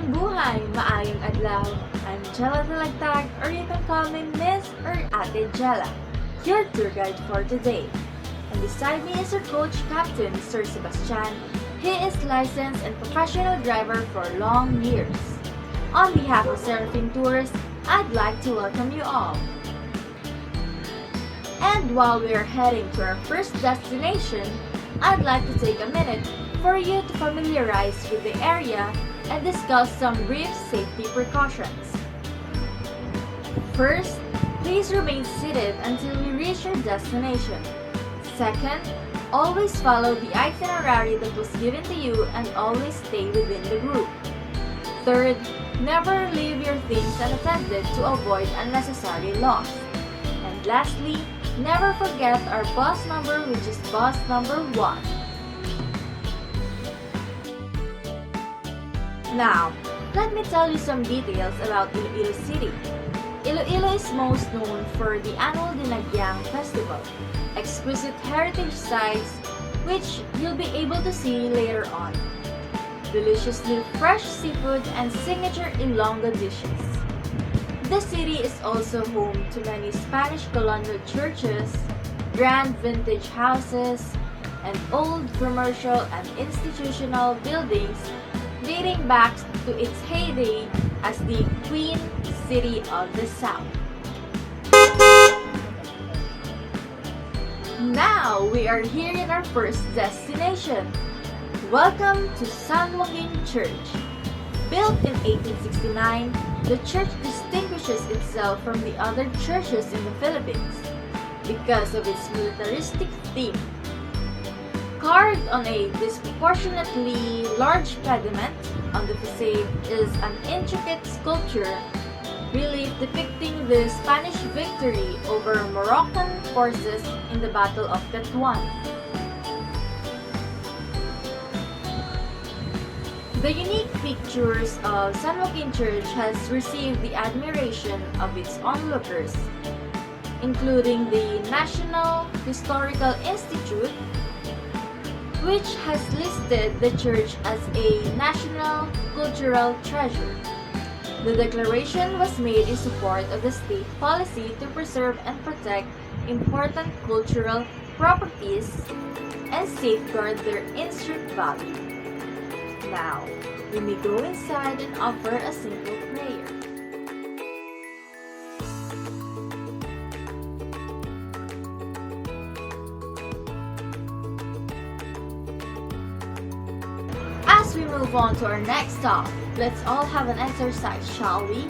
Magandang buhay, maayong adlaw. I'm Jella Talagtag, or you can call me Miss or Ate Jella, your tour guide for today. And beside me is our coach captain, Sir Sebastian. He is licensed and professional driver for long years. On behalf of Seraphim Tours, I'd like to welcome you all. And while we are heading to our first destination, I'd like to take a minute for you to familiarize with the area and discuss some brief safety precautions. First, please remain seated until we reach your destination. Second, always follow the itinerary that was given to you and always stay within the group. Third, never leave your things unattended to avoid unnecessary loss. And lastly, never forget our bus number, which is bus number 1. Now, let me tell you some details about Iloilo City. Iloilo is most known for the annual Dinagyang Festival, exquisite heritage sites which you'll be able to see later on, deliciously fresh seafood and signature Ilonggo dishes. The city is also home to many Spanish colonial churches, grand vintage houses, and old commercial and institutional buildings dating back to its heyday as the Queen City of the South. Now we are here in our first destination. Welcome to San Joaquin Church. Built in 1869, the church distinguishes itself from the other churches in the Philippines because of its militaristic theme. Carved on a disproportionately large pediment on the facade is an intricate sculpture relief depicting the Spanish victory over Moroccan forces in the Battle of Tetuan. The unique features of San Joaquin Church has received the admiration of its onlookers, including the National Historical Institute, which has listed the church as a national cultural treasure. The declaration was made in support of the state policy to preserve and protect important cultural properties and safeguard their intrinsic value. Now, we may go inside and offer a simple prayer. As we move on to our next stop, let's all have an exercise, shall we?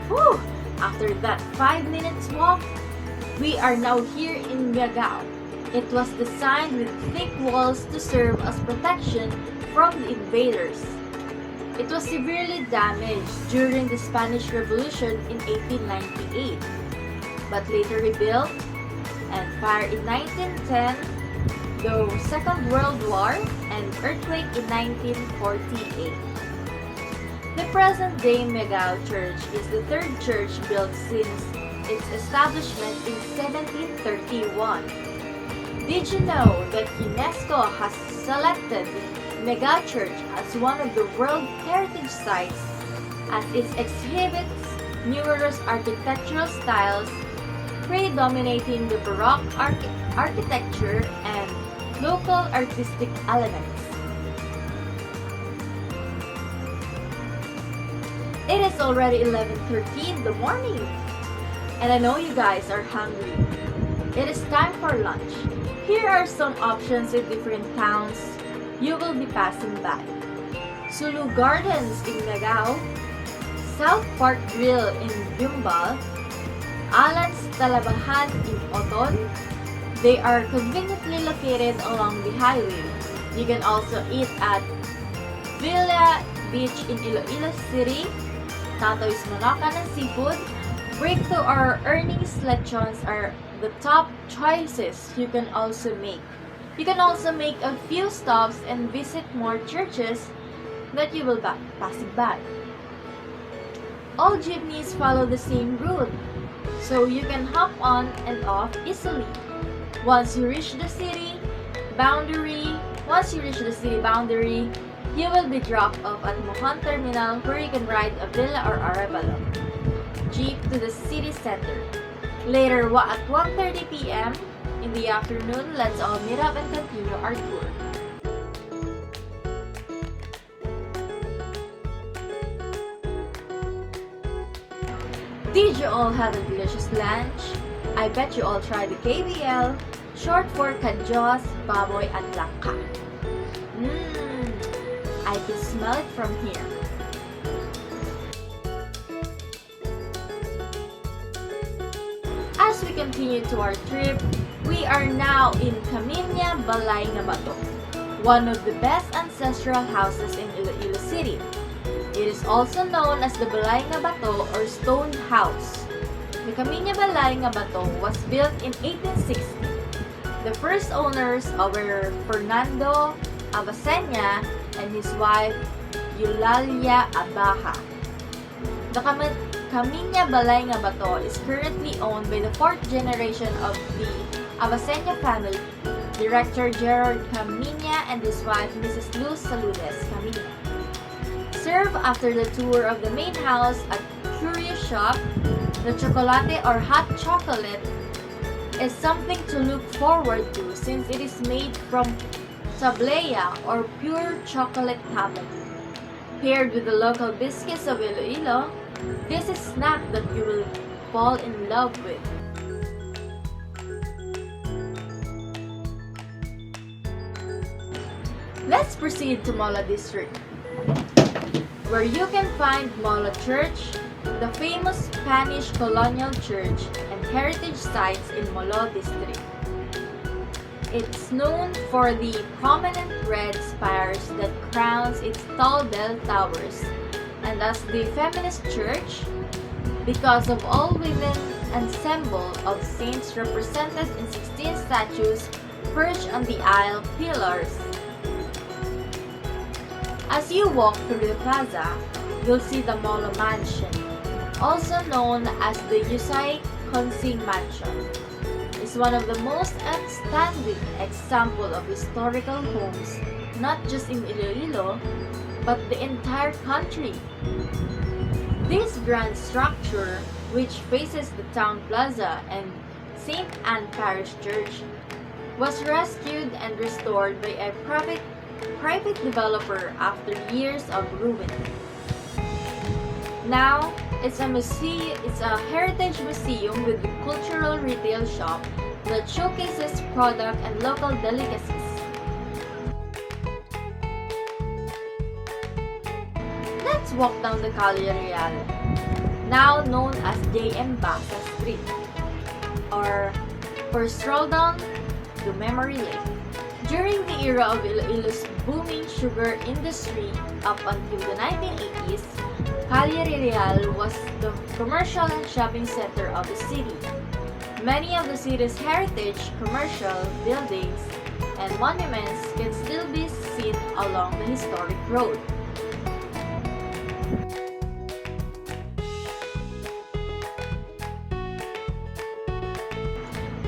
Whew! After that 5 minutes walk, we are now here in Miagao. It was designed with thick walls to serve as protection from the invaders. It was severely damaged during the Spanish Revolution in 1898, but later rebuilt and fired in 1910, the Second World War, and earthquake in 1948. The present-day Miagao Church is the third church built since its establishment in 1731. Did you know that UNESCO has selected Miagao Church as one of the World Heritage Sites as it exhibits numerous architectural styles predominating the Baroque architecture and local artistic elements. It is already 11:30 in the morning, and I know you guys are hungry. It is time for lunch. Here are some options in different towns you will be passing by. Sulu Gardens in Miagao, South Park Grill in Gumbal, Alan's Talabahan in Oton. They are conveniently located along the highway. You can also eat at Villa Beach in Iloilo City, Tatoy's Monacan and Seafood, Breakthrough or Earnings Lechons are the top choices you can also make. You can also make a few stops and visit more churches that you will be passing by. All jeepneys follow the same route, so you can hop on and off easily. Once you reach the city boundary, You will be dropped off at Mohan Terminal where you can ride a Villa or Arevalo jeep to the city center. Later, at 1:30 p.m. in the afternoon, let's all meet up and continue our tour. Did you all have a delicious lunch? I bet you all tried the KBL, short for Kajos, Baboy, and Langka. I can smell it from here. As we continue to our trip, we are now in Kaminya Balay nga Bato, one of the best ancestral houses in Iloilo City. It is also known as the Balay nga Bato or Stone House. The Kaminya Balay nga Bato was built in 1860. The first owners were Fernando Avacena and his wife Eulalia Abaja. The Kaminya Balay nga Bato is currently owned by the fourth generation of the Avacena family, Director Gerard Kaminya and his wife Mrs. Luz Saludes Kaminya. Serve after the tour of the main house at Curious Shop. The chocolate or hot chocolate is something to look forward to since it is made from tablea or pure chocolate tablet. Paired with the local biscuits of Iloilo, this is a snack that you will fall in love with. Let's proceed to Molo District, where you can find Molo Church, the famous Spanish colonial church and heritage sites in Molo District. It's known for the prominent red spires that crowns its tall bell towers, and as the feminist church, because of all women and symbol of saints represented in 16 statues perched on the aisle pillars. As you walk through the plaza, you'll see the Molo Mansion, also known as the Yusay Consing Mansion. It's one of the most outstanding example of historical homes, not just in Iloilo, but the entire country. This grand structure, which faces the town plaza and St. Anne Parish Church, was rescued and restored by a private developer after years of ruin. Now, it's a heritage museum with a cultural retail shop that showcases product and local delicacies. Let's walk down the Calle Real, now known as J.M. Basa Street, or stroll down to Memory Lane. During the era of Iloilo's booming sugar industry up until the 1980s, Calle Real was the commercial and shopping center of the city. Many of the city's heritage commercial buildings and monuments can still be seen along the historic road.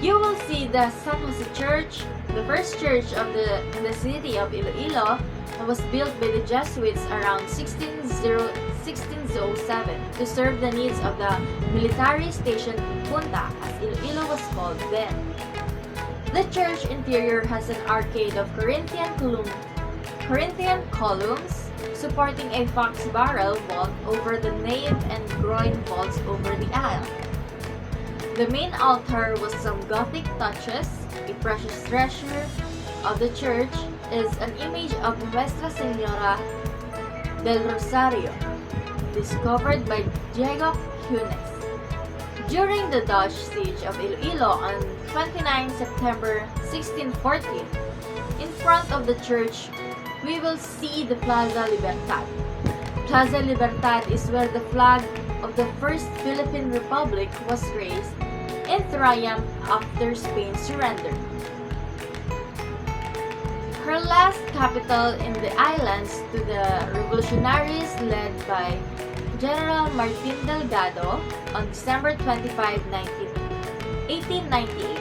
You will see the San Jose Church, the first church in the city of Iloilo, and was built by the Jesuits around 1607 to serve the needs of the military station Punta, as Iloilo was called then. The church interior has an arcade of Corinthian columns supporting a fox barrel vault over the nave and groin vaults over the aisle. The main altar with some Gothic touches, a precious treasure of the church, is an image of Nuestra Señora del Rosario, discovered by Diego Hunes. During the Dutch siege of Iloilo on 29 September 1614, in front of the church, we will see the Plaza Libertad. Plaza Libertad is where the flag of the First Philippine Republic was raised in triumph after Spain's surrender. Her last capital in the islands to the revolutionaries led by General Martin Delgado on December 25, 1898.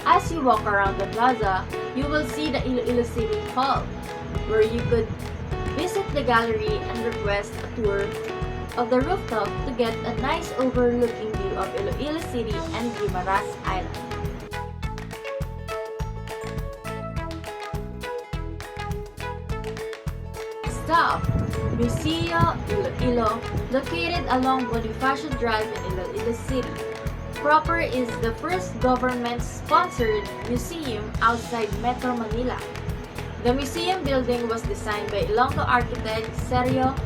As you walk around the plaza, you will see the Iloilo City Hall, where you could visit the gallery and request a tour of the rooftop to get a nice overlooking view of Iloilo City and Guimaras Island. Stop! Museo Iloilo, located along Bonifacio Drive in Iloilo City. Proper is the first government-sponsored museum outside Metro Manila. The museum building was designed by Ilonggo architect Sergio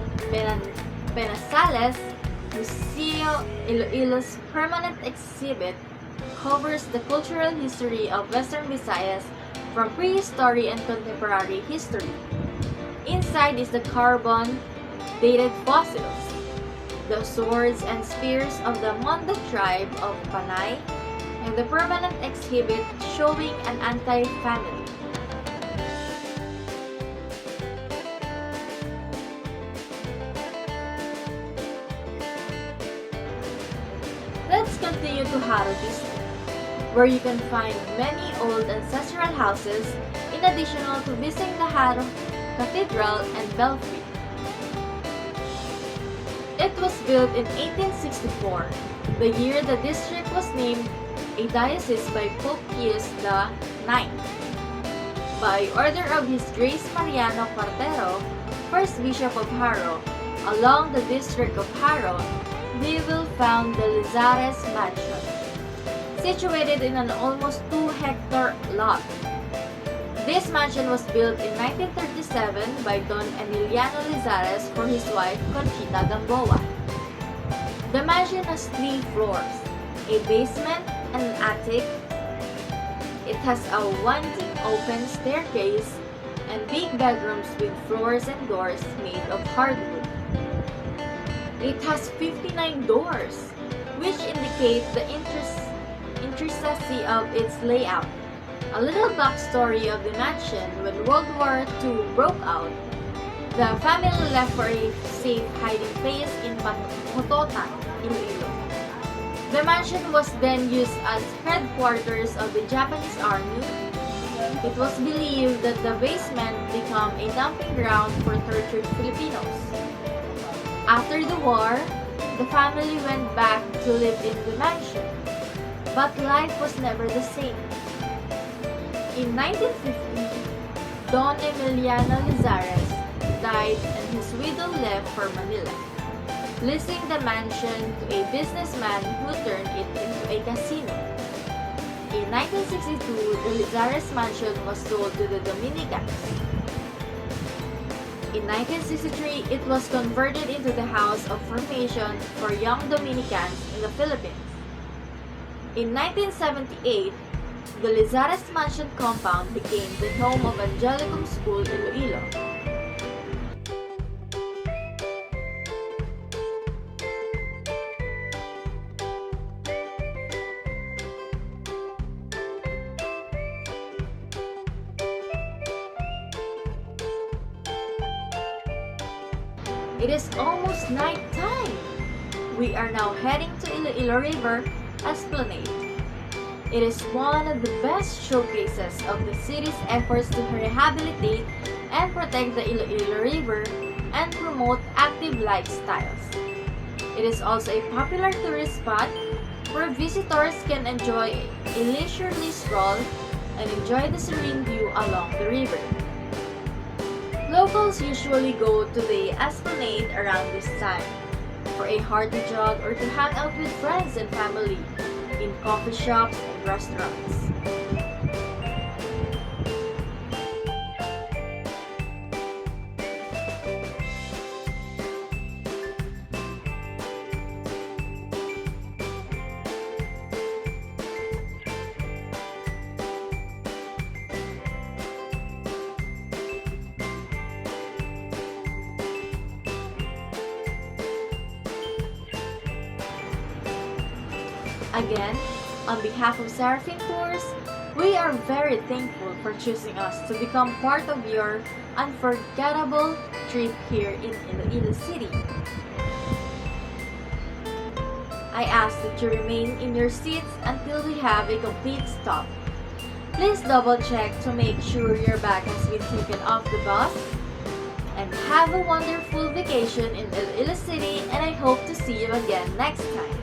Penasales. Museo Iloilo's permanent exhibit covers the cultural history of Western Visayas from prehistory and contemporary history. Inside is the carbon-dated fossils, the swords and spears of the Mondo tribe of Panay, and the permanent exhibit showing an anti-family. Let's continue to Haro District, where you can find many old ancestral houses in addition to visiting the Haro Cathedral and Belfry. It was built in 1864, the year the district was named a diocese by Pope Pius IX. By order of His Grace Mariano Quartero, first Bishop of Haro, along the district of Haro, we will found the Lizares Mansion, situated in an almost 2-hectare lot. This mansion was built in 1937 by Don Emiliano Lizares for his wife Conchita Gamboa. The mansion has 3 floors, a basement and an attic. It has a winding open staircase and big bedrooms with floors and doors made of hardwood. It has 59 doors, which indicate the intricacy of its layout. A little backstory of the mansion: when World War II broke out, the family left for a safe hiding place in Hototan, Iloilo. The mansion was then used as headquarters of the Japanese Army. It was believed that the basement became a dumping ground for tortured Filipinos. After the war, the family went back to live in the mansion, but life was never the same. In 1950, Don Emiliano Lizares died and his widow left for Manila, leasing the mansion to a businessman who turned it into a casino. In 1962, the Lizares mansion was sold to the Dominicans. In 1963, it was converted into the House of Formation for Young Dominicans in the Philippines. In 1978, the Lizares Mansion compound became the home of Angelicum School in Iloilo. It is almost night time. We are now heading to Iloilo River Esplanade. It is one of the best showcases of the city's efforts to rehabilitate and protect the Iloilo River and promote active lifestyles. It is also a popular tourist spot where visitors can enjoy a leisurely stroll and enjoy the serene view along the river. Locals usually go to the Esplanade around this time for a hearty jog or to hang out with friends and family in coffee shops and restaurants. Again, on behalf of Seraphim Tours, we are very thankful for choosing us to become part of your unforgettable trip here in Iloilo City. I ask that you remain in your seats until we have a complete stop. Please double check to make sure your bag has been taken off the bus and have a wonderful vacation in Iloilo City, and I hope to see you again next time.